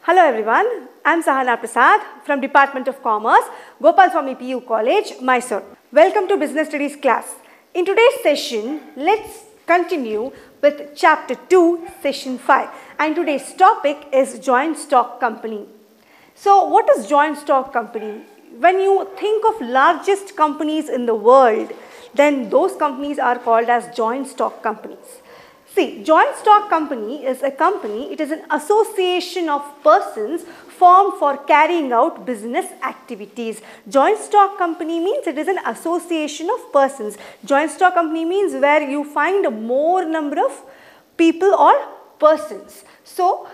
Hello everyone, I am Sahana Prasad from Department of Commerce, Gopalswamy PU College, Mysore. Welcome to Business Studies class. In today's session, let's continue with Chapter 2, Session 5. And today's topic is Joint Stock Company. So what is Joint Stock Company? When you think of largest companies in the world, then those companies are called as joint stock companies. See, joint stock company is a company, it is an association of persons formed for carrying out business activities. Joint stock company means it is an association of persons. Joint stock company means where you find more number of people or persons. So,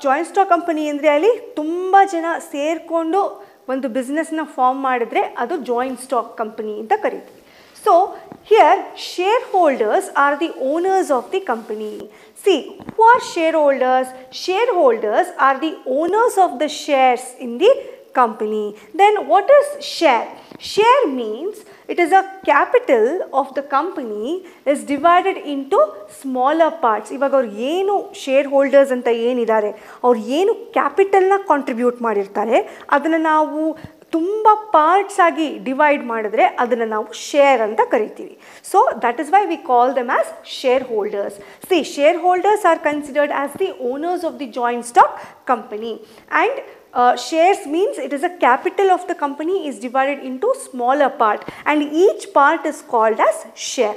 joint stock company andre alli tumba jana serkondo ಒಂದು business na form ಮಾಡಿದ್ರೆ ಅದು joint stock company ಅಂತ ಕರೀತೀವಿ. So, here shareholders are the owners of the company. See, who are shareholders? Shareholders are the owners of the shares in the company. Then what is share? Share means it is a capital of the company is divided into smaller parts. ಇವಾಗ ಅವರು ಏನು shareholders ಅಂತ ಏನಿದ್ದಾರೆ ಅವರು ಏನು ಕ್ಯಾಪಿಟಲ್ನ contribute ಮಾಡಿರ್ತಾರೆ ಅದನ್ನು ನಾವು ತುಂಬ ಪಾರ್ಟ್ಸ್ ಆಗಿ ಡಿವೈಡ್ ಮಾಡಿದ್ರೆ ಅದನ್ನು ನಾವು ಶೇರ್ ಅಂತ ಕರಿತೀವಿ. So that is why we call them as share holders. C share holders are considered as the owners of the joint stock company and shares means it is a capital of the company is divided into smaller part and each part is called as share.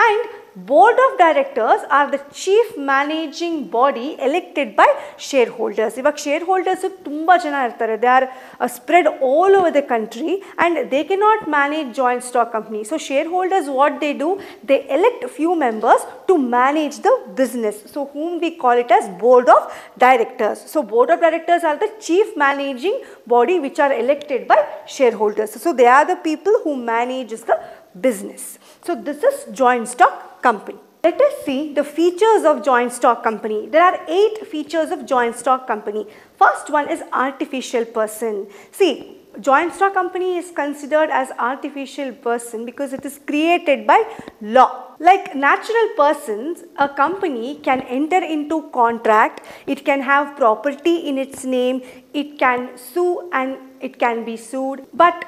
And board of directors are the chief managing body elected by shareholders. Ivak shareholders tumba jana irtare, they are spread all over the country and they cannot manage joint stock company. So shareholders, what they do, they elect a few members to manage the business, so whom we call it as board of directors. So board of directors are the chief managing body which are elected by shareholders. So they are the people who manages the business. So this is joint stock company. Let us see the features of joint stock company. There are 8 features of joint stock company. First one is artificial person. See, joint stock company is considered as artificial person because it is created by law. Like natural persons, a company can enter into contract, it can have property in its name, it can sue and it can be sued. But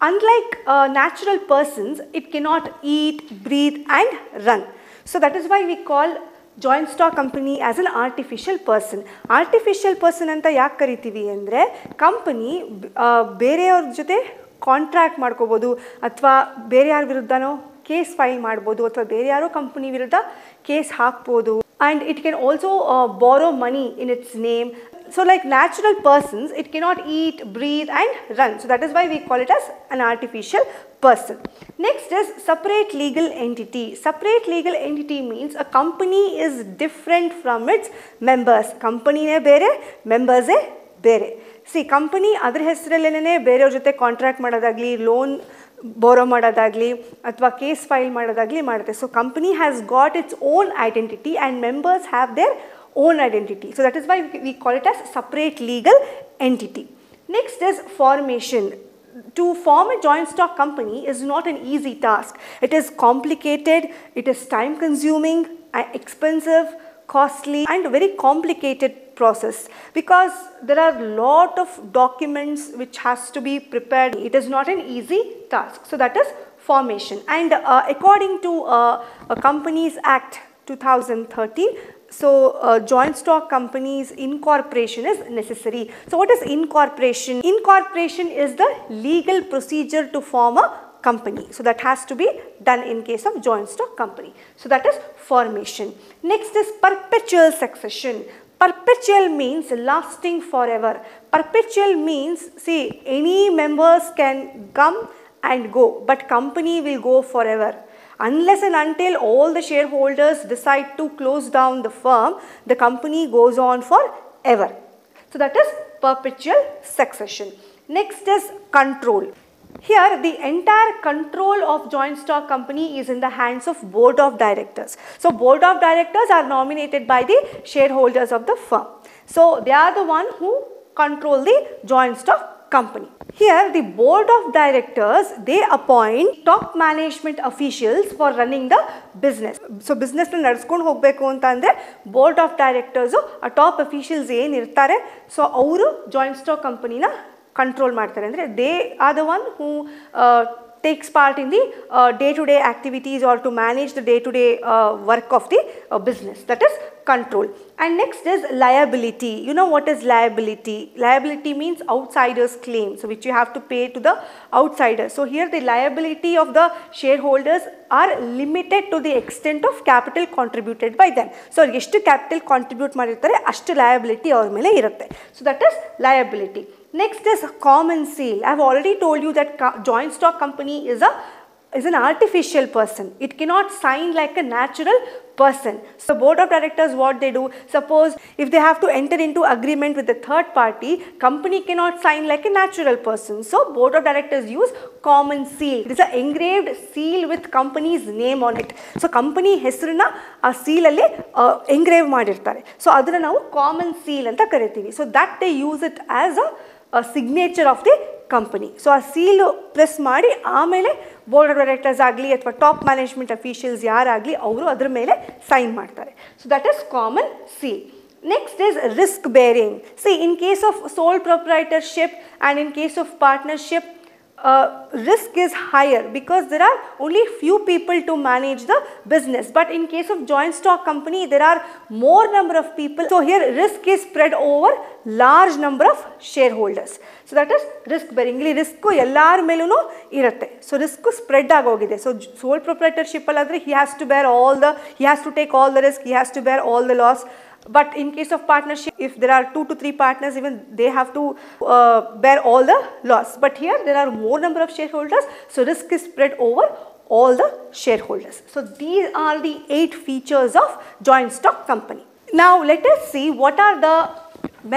unlike natural persons, it cannot eat, breathe and run. So that is why we call joint stock company as an artificial person. Artificial person anta yaak karitivi andre company ಬೇರೆಯವರ ಜೊತೆ contract ಮಾಡ್ಕೋಬೋದು ಅಥವಾ ಬೇರೆ ಯಾರ ವಿರುದ್ಧನೋ case file ಮಾಡ್ಬೋದು ಅಥವಾ ಬೇರೆ ಯಾರೋ ಕಂಪನಿ ವಿರುದ್ಧ ಕೇಸ್ ಹಾಕ್ಬೋದು. And it can also borrow money in its name. So like natural persons, it cannot eat, breathe and run. So that is why we call it as an artificial person. Next is separate legal entity. Separate legal entity means a company is different from its members. Company ne bere, members e bere. See, company ಅದರ ಹೆಸರಲ್ಲೇನೆ ಬೇರೆಯವ್ರ ಜೊತೆ contract ಮಾಡೋದಾಗಲಿ, loan ಬೋರೋ ಮಾಡೋದಾಗಲಿ ಅಥವಾ case file ಮಾಡೋದಾಗಲಿ ಮಾಡುತ್ತೆ. So company has got its own identity and members have their own identity. So that is why we call it as separate legal entity. Next is formation. To form a joint stock company is not an easy task. It is complicated, it is time consuming, expensive, costly and very complicated process because there are lot of documents which has to be prepared. It is not an easy task. So that is formation. And according to Companies Act 2013, so joint stock companies incorporation is necessary. So what is incorporation? Incorporation is the legal procedure to form a company. So that has to be done in case of joint stock company. So that is formation. Next is perpetual succession. Perpetual means lasting forever. Perpetual means, see, any members can come and go, but company will go forever. Unless and until all the shareholders decide to close down the firm, the company goes on forever. So that is perpetual succession. Next is control. Here the entire control of joint stock company is in the hands of board of directors. So board of directors are nominated by the shareholders of the firm. So they are the one who control the joint stock company. Here the board of directors, they appoint top management officials for running the business. So business na nadaskondu hogbeku anta andre board of directors a top officials ಏನು ಇರ್ತಾರೆ, so ಅವರು joint stock company na control ಮಾಡ್ತಾರೆ. ಅಂದ್ರೆ they are the one who takes part in the day-to-day activities or to manage the day-to-day work of the business, that is control. And next is liability. You know what is liability? Liability means outsiders claim, so which you have to pay to the outsiders. So here the liability of the shareholders are limited to the extent of capital contributed by them. So ಎಷ್ಟು capital contribute ಮಾಡಿರ್ತಾರೆ ಅಷ್ಟು liability ಅವ್ರ ಮೇಲೆ ಇರುತ್ತೆ. So that is liability. Next is common seal. I have already told you that joint stock company is an artificial person. It cannot sign like a natural person. So board of directors, what they do, suppose if they have to enter into agreement with the third party, company cannot sign like a natural person. So board of directors use common seal. It is an engraved seal with company's name on it. So company ಹೆಸರನ್ನ ಆ seal ಅಲ್ಲಿ engrave ಮಾಡಿರ್ತಾರೆ. So ಅದನ್ನ ನಾವು common seal ಅಂತ ಕರಿತೀವಿ. So that they use it as a signature of the company. So ಆ seal press ಮಾಡಿ ಆಮೇಲೆ ಬೋರ್ಡ್ ಆಫ್ ಡೈರೆಕ್ಟರ್ಸ್ ಆಗಲಿ ಅಥವಾ ಟಾಪ್ ಮ್ಯಾನೇಜ್ಮೆಂಟ್ ಅಫಿಷಿಯಲ್ಸ್ ಯಾರಾಗಲಿ ಅವರು ಅದರ ಮೇಲೆ ಸೈನ್ ಮಾಡ್ತಾರೆ. So that is common seal. Next is risk bearing. See, in case of sole proprietorship and in case of partnership, risk is higher because there are only few people to manage the business, but in case of joint stock company there are more number of people, so here risk is spread over large number of shareholders. So that is risk bearing. ಇಲ್ಲಿ risk ಎಲ್ಲಾರ ಮೇಲೂ ಇರುತ್ತೆ. So risk spread ಆಗೋಗಿದೆ. So sole proprietorship ಅಲ್ಲಾದ್ರೆ he has to take all the risk, he has to bear all the loss. But in case of partnership, if there are 2 to 3 partners, even they have to bear all the loss. But here there are more number of shareholders, so risk is spread over all the shareholders. So these are the 8 features of joint stock company. Now let us see what are the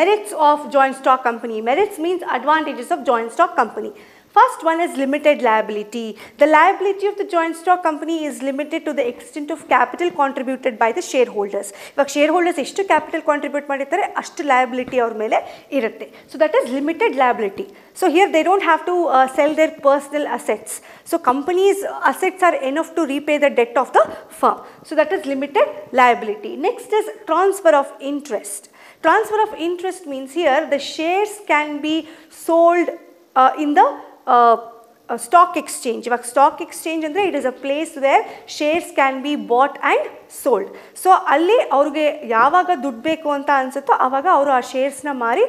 merits of joint stock company. Merits means advantages of joint stock company. First one is limited liability. The liability of the joint stock company is limited to the extent of capital contributed by the shareholders. If shareholders ಎಷ್ಟು capital contribute ಮಾಡಿರ್ತಾರೆ ಅಷ್ಟು liability ಅವ್ರ ಮೇಲೆ ಇರುತ್ತೆ. So that is limited liability. So here they don't have to sell their personal assets. So companies' assets are enough to repay the debt of the firm. So that is limited liability. Next is transfer of interest. Transfer of interest means here the shares can be sold in the stock exchange. ಇವಾಗ stock exchange ಅಂದರೆ it is a place where shares can be bought and sold. So ಅಲ್ಲಿ ಅವ್ರಿಗೆ ಯಾವಾಗ ದುಡ್ಡು ಬೇಕು ಅಂತ ಅನಿಸುತ್ತೋ ಆವಾಗ ಅವರು ಆ ಶೇರ್ಸ್ನ ಮಾರಿ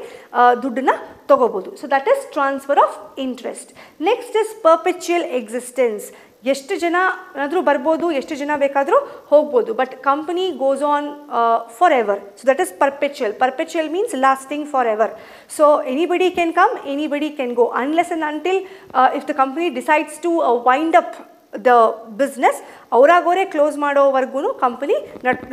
ದುಡ್ಡನ್ನ ತೊಗೋಬೋದು. So that is transfer of interest. Next is perpetual existence. ಎಷ್ಟು ಜನ ಆದರೂ ಬರ್ಬೋದು, ಎಷ್ಟು ಜನ ಬೇಕಾದರೂ ಹೋಗ್ಬೋದು, but company goes on for ever. So that is perpetual. Perpetual means lasting for ever. So anybody can come, anybody can go unless and until if the company decides to wind up the business, ಅವರಾಗೋರೆ close ಮಾಡೋವರೆಗೂ company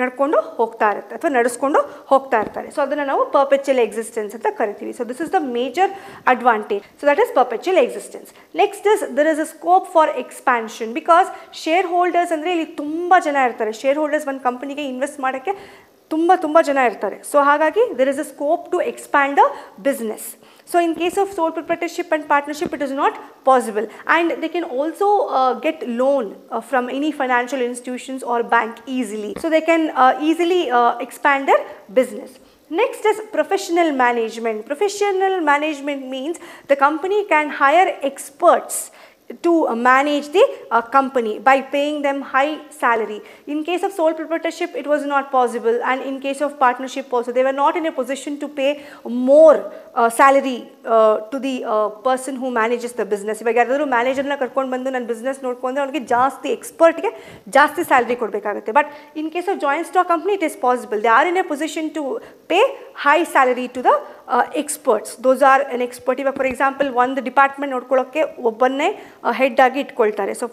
ನಡ್ಕೊಂಡು ಹೋಗ್ತಾ ಇರುತ್ತೆ ಅಥವಾ ನಡೆಸ್ಕೊಂಡು ಹೋಗ್ತಾ ಇರ್ತಾರೆ. So ಅದನ್ನು ನಾವು ಪರ್ಪೆಚುಯಲ್ ಎಕ್ಸಿಸ್ಟೆನ್ಸ್ ಅಂತ ಕರಿತೀವಿ. So this is the major advantage. So that is perpetual existence. Next is there is a scope for expansion because share holders ಅಂದರೆ ಇಲ್ಲಿ ತುಂಬ ಜನ ಇರ್ತಾರೆ. ಶೇರ್ ಹೋಲ್ಡರ್ಸ್ ಒಂದು ಕಂಪನಿಗೆ ಇನ್ವೆಸ್ಟ್ ಮಾಡೋಕ್ಕೆ ತುಂಬ ಜನ ಇರ್ತಾರೆ. ಸೊ ಹಾಗಾಗಿ there is a scope to expand a business. So in case of sole proprietorship and partnership, it is not possible, and they can also get loan from any financial institutions or bank easily. So they can easily expand their business. Next is professional management. Professional management means the company can hire experts to manage the company by paying them high salary. In case of sole proprietorship, it was not possible, and in case of partnership also, they were not in a position to pay more salary to the person who manages the business. ಇವಾಗ ಯಾರಾದರೂ ಮ್ಯಾನೇಜರ್ನ ಕರ್ಕೊಂಡು ಬಂದು ನನ್ನ business ನೋಡ್ಕೊಂಡ್ರೆ ಅವ್ರಿಗೆ ಜಾಸ್ತಿ ಎಕ್ಸ್ಪರ್ಟ್ಗೆ ಜಾಸ್ತಿ salary ಕೊಡಬೇಕಾಗುತ್ತೆ. But in case of joint stock company it is possible. They are in a position to pay high salary to the experts. Those are an expert. ಇವಾಗ ಫಾರ್ ಎಕ್ಸಾಂಪಲ್ ಒಂದು ಡಿಪಾರ್ಟ್ಮೆಂಟ್ ನೋಡ್ಕೊಳ್ಳೋಕ್ಕೆ ಒಬ್ಬನ್ನೇ head ಆಗಿ ಇಟ್ಕೊಳ್ತಾರೆ. So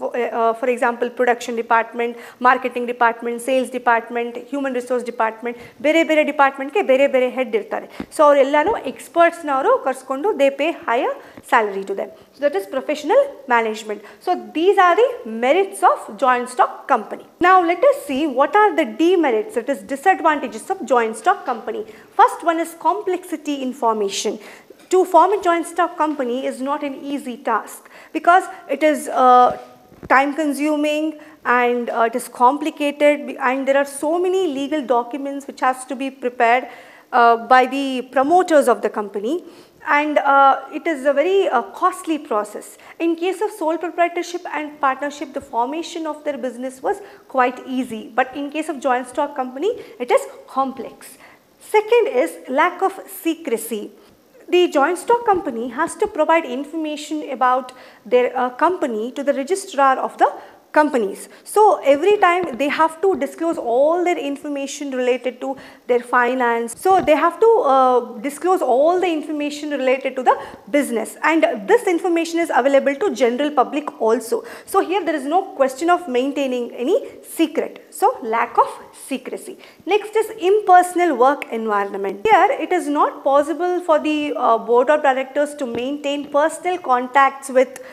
for example production department, marketing department, sales department, human resource department, ಬೇರೆ ಬೇರೆ ಡಿಪಾರ್ಟ್ಮೆಂಟ್ಗೆ ಬೇರೆ ಬೇರೆ ಹೆಡ್ ಇರ್ತಾರೆ. ಸೊ ಅವರೆಲ್ಲನೂ ಎಕ್ಸ್ಪರ್ಟ್ಸ್ನವರು ಕರ್ಸ್ಕೊಂಡು they pay higher salary to them. So that is professional management. So these are the merits of joint stock company. Now let us see what are the demerits, that is disadvantages of joint stock company. First one is complexity in formation. To form a joint stock company is not an easy task because it is time consuming and it is complicated, and there are so many legal documents which has to be prepared by the promoters of the company, and it is a very costly process. In case of sole proprietorship and partnership, the formation of their business was quite easy, but in case of joint stock company, it is complex. Second is lack of secrecy. The joint stock company has to provide information about their company to the registrar of the companies. So every time they have to disclose all their information related to their finance. So they have to disclose all the information related to the business, and this information is available to general public also. So here there is no question of maintaining any secret. So lack of secrecy. Next is impersonal work environment. Here it is not possible for the board of directors to maintain personal contacts with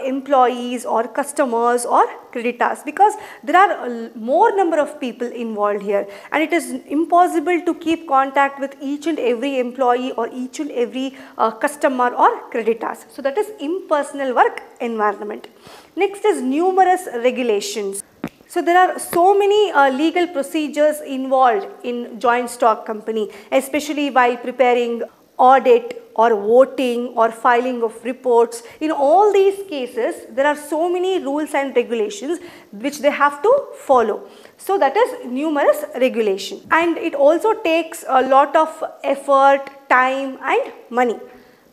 employees or customers or creditors, because there are more number of people involved here, and it is impossible to keep contact with each and every employee or each and every customer or creditors. So that is impersonal work environment. Next is numerous regulations. So there are so many legal procedures involved in joint stock company, especially while preparing audit or voting or filing of reports. In all these cases, there are so many rules and regulations which they have to follow. So that is numerous regulation, and it also takes a lot of effort, time and money.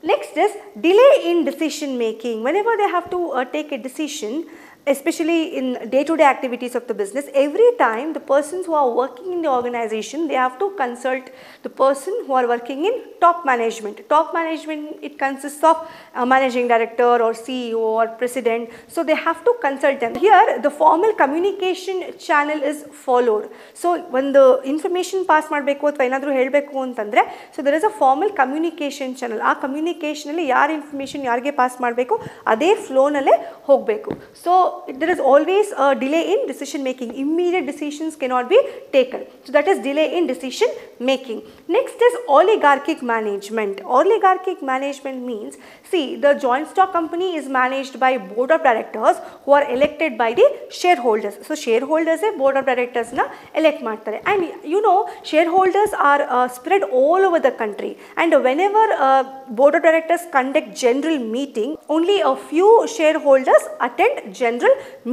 Next is delay in decision making. Whenever they have to take a decision, especially in day-to-day activities of the business, every time the persons who are working in the organization, they have to consult the person who are working in top management. Top management, it consists of a managing director or CEO or president. So they have to consult them. Here the formal communication channel is followed. So when the information pass ಮಾಡಬೇಕು ಅಥವಾ ಏನಾದರೂ ಹೇಳಬೇಕು ಅಂತಂದ್ರೆ, so there is a formal communication channel. ಆ communication ಅಲ್ಲಿ ಯಾರ information ಯಾರಿಗೆ pass ಮಾಡಬೇಕು ಅದೇ flow ನಲ್ಲೇ ಹೋಗಬೇಕು. So there is always a delay in decision making. Immediate decisions cannot be taken. So that is delay in decision making. Next is oligarchic management. Oligarchic management means, see, the joint stock company is managed by board of directors who are elected by the shareholders. So shareholders board of directors na elect ಮಾಡ್ತಾರೆ, and you know shareholders are spread all over the country, and whenever board of directors conduct general meeting, only a few shareholders attend general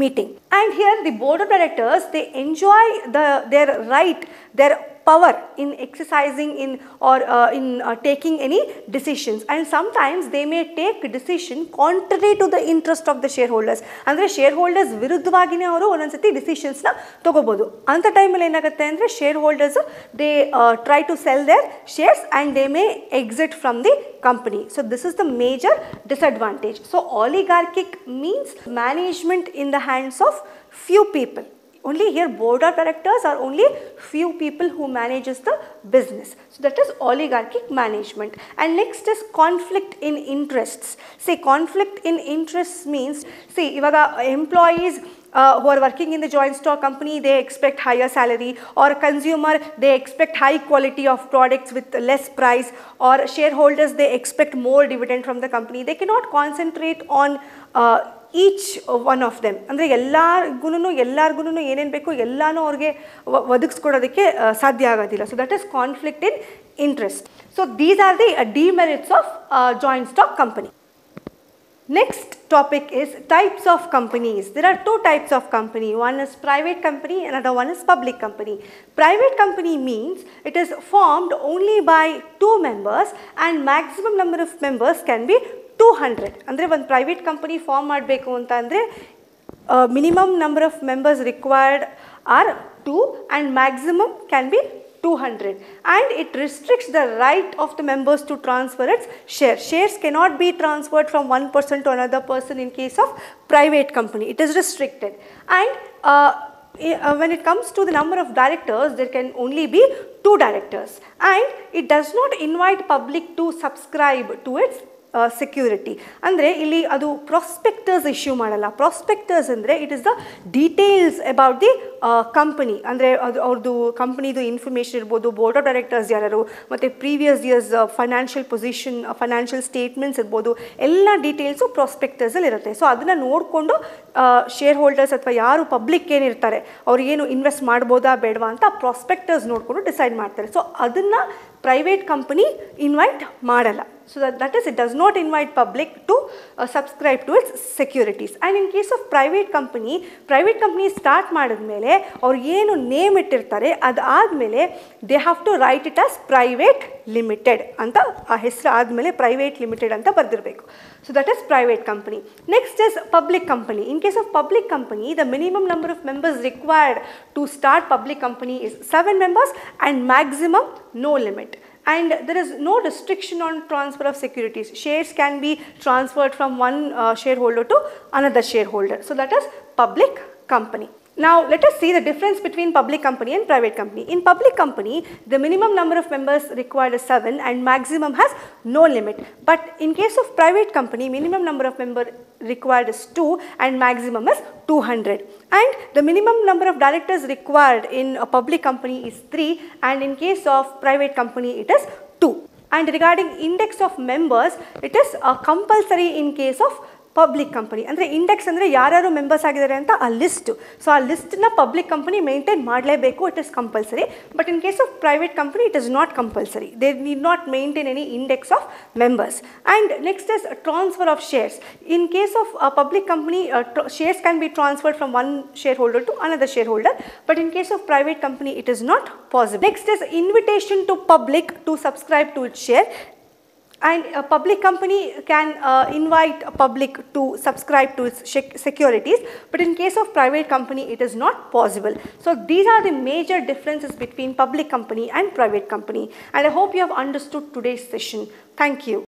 meeting, and here the board of directors, they enjoy their right, their power in exercising in or in taking any decisions, and sometimes they may take decision contrary to the interest of the shareholders. Andre shareholders ವಿರುದ್ಧವಾಗಿನೇ ಅವರು ಒಂದೊಂದ್ಸತಿ decisions ನ ತಗೋಬಹುದು. ಅಂತ ಟೈಮಲ್ಲಿ ಏನಾಗುತ್ತೆ ಅಂದ್ರೆ shareholders they try to sell their shares and they may exit from the company. So this is the major disadvantage. So oligarchic means management in the hands of few people. Only here board of directors are only few people who manages the business. So that is oligarchic management. And next is conflict in interests. See, conflict in interests means, see, ivaga employees who are working in the joint stock company, they expect higher salary, or consumer, they expect high quality of products with less price, or shareholders, they expect more dividend from the company. They cannot concentrate on each one of them. ಅಂದರೆ ಎಲ್ಲರಿಗೂ ಏನೇನು ಬೇಕು ಎಲ್ಲಾನು ಅವ್ರಿಗೆ ಒದಗಿಸ್ಕೊಡೋದಕ್ಕೆ ಸಾಧ್ಯ ಆಗೋದಿಲ್ಲ. So that is conflict in interest. So these are the demerits of joint stock company. Next topic is types of companies. There are two types of company. One is private company, another one is public company. Private company means it is formed only by 2 members and maximum number of members can be 200. Andre one private company form ಮಾಡಬೇಕು ಅಂತ ಅಂದ್ರೆ minimum number of members required are 2 and maximum can be 200, and it restricts the right of the members to transfer its shares. Shares cannot be transferred from one person to another person in case of private company. It is restricted. And when it comes to the number of directors, there can only be 2 directors, and it does not invite public to subscribe to its security ಅಂದರೆ ಇಲ್ಲಿ ಅದು ಪ್ರಾಸ್ಪೆಕ್ಟರ್ಸ್ issue ಮಾಡಲ್ಲ. ಪ್ರಾಸ್ಪೆಕ್ಟರ್ಸ್ ಅಂದರೆ it is the details about the company, ಅಂದರೆ ಅದು ಅವ್ರದ್ದು ಕಂಪನಿದು information ಇರ್ಬೋದು, ಬೋರ್ಡ್ ಆಫ್ ಡೈರೆಕ್ಟರ್ಸ್ ಯಾರು, ಮತ್ತು previous years financial position, financial statements ಇರ್ಬೋದು, ಎಲ್ಲ ಡೀಟೇಲ್ಸು ಪ್ರಾಸ್ಪೆಕ್ಟರ್ಸಲ್ಲಿ ಇರುತ್ತೆ. ಸೊ ಅದನ್ನು ನೋಡಿಕೊಂಡು ಶೇರ್ ಹೋಲ್ಡರ್ಸ್ ಅಥವಾ ಯಾರು ಪಬ್ಲಿಕ್ ಏನಿರ್ತಾರೆ ಅವ್ರಿಗೇನು ಇನ್ವೆಸ್ಟ್ ಮಾಡ್ಬೋದಾ ಬೇಡವಾ ಅಂತ ಪ್ರಾಸ್ಪೆಕ್ಟರ್ಸ್ ನೋಡಿಕೊಂಡು ಡಿಸೈಡ್ ಮಾಡ್ತಾರೆ. ಸೊ ಅದನ್ನು ಪ್ರೈವೇಟ್ ಕಂಪನಿ ಇನ್ವೈಟ್ ಮಾಡಲ್ಲ. So that is, it does not invite public to subscribe to its securities. And in case of private company start ಮಾಡಿದ್ಮೇಲೆ ಅವ್ರು ಏನು ನೇಮ್ ಇಟ್ಟಿರ್ತಾರೆ ಅದಾದಮೇಲೆ they have to write it as private limited ಅಂತ, ಆ ಹೆಸರು ಆದಮೇಲೆ ಪ್ರೈವೇಟ್ ಲಿಮಿಟೆಡ್ ಅಂತ ಬರೆದಿರಬೇಕು. So that is private company. Next is public company. In case of public company, the minimum number of members required to start public company is 7 members and maximum no limit. And there is no restriction on transfer of securities. Shares can be transferred from one shareholder to another shareholder. So that is public company. Now let us see the difference between public company and private company. In public company, the minimum number of members required is 7 and maximum has no limit. But in case of private company, minimum number of members required is 2 and maximum is 200. And the minimum number of directors required in a public company is 3 and in case of private company it is 2. And regarding index of members, it is compulsory in case of public company. ಅಂದರೆ index ಅಂದರೆ ಯಾರ್ಯಾರು members ಆಗಿದ್ದಾರೆ ಅಂತ ಆ list. So ಆ ಲಿಸ್ಟನ್ನ public company maintain ಮಾಡಲೇಬೇಕು, it is compulsory. But in case of private company it is not compulsory. They need not maintain any index of members. And next is transfer of shares. In case of public company, shares can be transferred from one share holder to another share holder, but in case of private company it is not possible. Next is invitation to public to subscribe to its share. And a public company can invite a public to subscribe to its securities, but in case of private company it is not possible. So these are the major differences between public company and private company, and I hope you have understood today's session. Thank you.